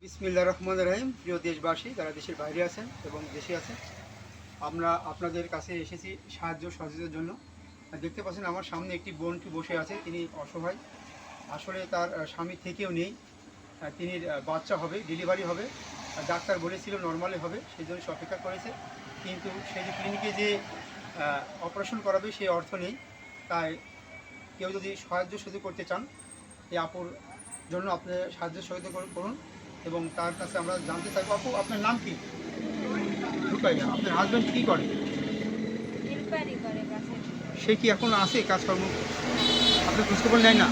বিসমিল্লাহির রহমানির রহিম। প্রিয় দেশবাসী যারা দেশের বাইরে আছেন এবং দেশে আছেন, আমরা আপনাদের কাছে এসেছি সাহায্য সহযোগিতার জন্য। দেখতে পাচ্ছেন আমার সামনে একটি বোনটি বসে আছে, তিনি অসহায়। আসলে তার স্বামী থেকেও নেই, তিনি বাচ্চা হবে, ডেলিভারি হবে, ডাক্তার বলেছিল নর্মালি হবে, সেই জন্য সে অপেক্ষা করেছে। কিন্তু সে যে ক্লিনিকে যে অপারেশন করাবে সেই অর্থ নেই। তাই কেউ যদি সাহায্য সহযোগিতা করতে চান, এই আপুর জন্য আপনি সাহায্য সহযোগিতা করুন। এবং তার কাছে আমরা জানতে চাইবো, আপু আপনার নাম কি? রুকাইয়া। আপনার হাজব্যান্ড কী করে? সে কি এখন আছে কাজকর্ম? আপনি খোঁজখবর নেয় না?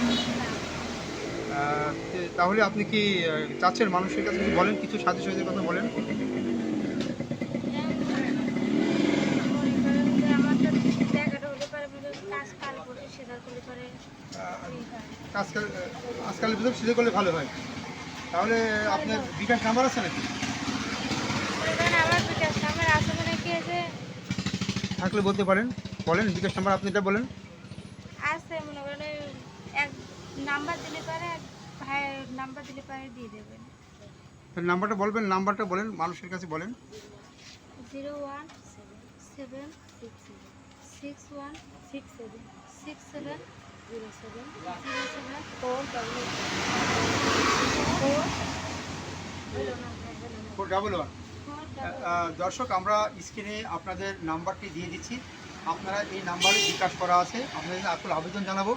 তাহলে আপনি কি চাচ্ছেন মানুষের কাছে কিছু বলেন, কিছু সাহায্য সহযোগিতার কথা বলেন? আজকালের ভিতরে সিধে করলে ভালো হয়। তাহলে আপনার বিকাশ নাম্বার আছে নাকি? থাকলে বলতে পারেন, বলেন বিকাশ নাম্বার আপনি এটা বলেন। আছে মনে করেন এক নাম্বার দিলে পারে, ভাইয়ের নাম্বার দিলে পারে দিয়ে দেবেন। নাম্বারটা বলবেন, নাম্বারটা বলেন, মানুষের কাছে বলেন। 01761670707 দর্শক, আমরা স্ক্রিনে আপনাদের নাম্বারটি দিয়ে দিচ্ছি। আপনারা এই নাম্বারে বিকাশ করা আছে। আপনাদের আকুল আবেদন জানাবো,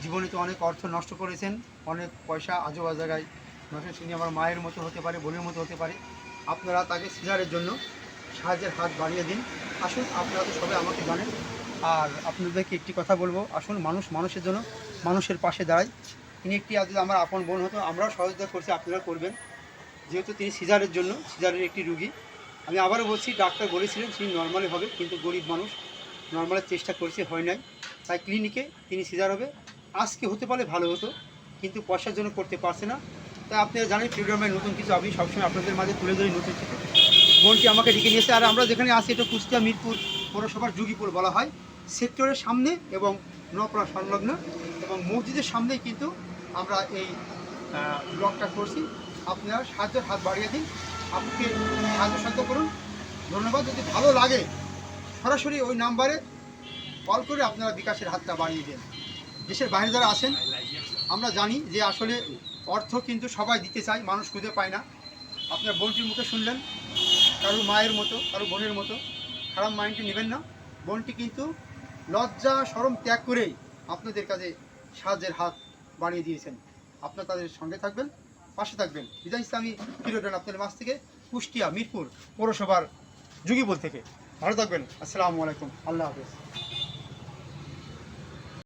জীবনে তো অনেক অর্থ নষ্ট করেছেন, অনেক পয়সা আজোবা জায়গায় নষ্ট। তিনি আমার মায়ের মতো হতে পারে, বোনের মতো হতে পারে। আপনারা তাকে সিজারের জন্য সাহায্যের হাত বাড়িয়ে দিন। আসুন, আপনারা তো সবাই আমাকে জানেন। আর আপনাদেরকে একটি কথা বলবো, আসুন মানুষ মানুষের জন্য মানুষের পাশে দাঁড়ায়। তিনি একটি আজ আমার আপন বোন হতো, আমরাও সহযোগিতা করছি, আপনারা করবেন। যেহেতু তিনি সিজারের জন্য, সিজারের একটি রুগী। আমি আবারও বলছি, ডাক্তার বলেছিলেন তিনি নর্মালি হবে, কিন্তু গরিব মানুষ, নর্মালের চেষ্টা করেছে, হয় নাই। তাই ক্লিনিকে তিনি সিজার হবে। আজকে হতে পারলে ভালো হতো, কিন্তু পয়সার জন্য করতে পারছে না। তাই আপনারা জানেন প্রোগ্রামের নতুন কিছু আমি সবসময় আপনাদের মাঝে তুলে ধরি, নতুন কিছু। বোনটি আমাকে ডেকে নিয়েছে। আর আমরা যেখানে আসি, এটা কুষ্টিয়া মিরপুর পৌরসভার যুগীপুর বলা হয়, সেক্টরের সামনে এবং নপাড়া সংলগ্ন এবং মসজিদের সামনেই কিন্তু আমরা এই ব্লগটা করছি। আপনারা সাহায্যের হাত বাড়িয়ে দিন, আপনাকে সাহায্য করুন। ধন্যবাদ। যদি ভালো লাগে সরাসরি ওই নাম্বারে কল করে আপনারা বিকাশের হাতটা বাড়িয়ে দেন। দেশের বাইরে যারা আছেন, আমরা জানি যে আসলে অর্থ কিন্তু সবাই দিতে চায়, মানুষ খুঁজে পায় না। আপনার বোনটির মুখে শুনলেন, কারো মায়ের মতো, কারো বোনের মতো। খারাপ মাইন্ডটি নেবেন না। বোনটি কিন্তু লজ্জা শরম ত্যাগ করেই আপনাদের কাছে সাহায্যের হাত বাড়িয়ে দিয়েছেন। আপনারা তাদের সঙ্গে থাকবেন, পাশে থাকবেন। বিজয় ইসলামী ফিরোডান আপনাদের মাছ থেকে, কুষ্টিয়া মিরপুর পৌরসভার যুগীপুর থেকে। ভালো থাকবেন। আসসালামু আলাইকুম। আল্লাহ হাফেজ।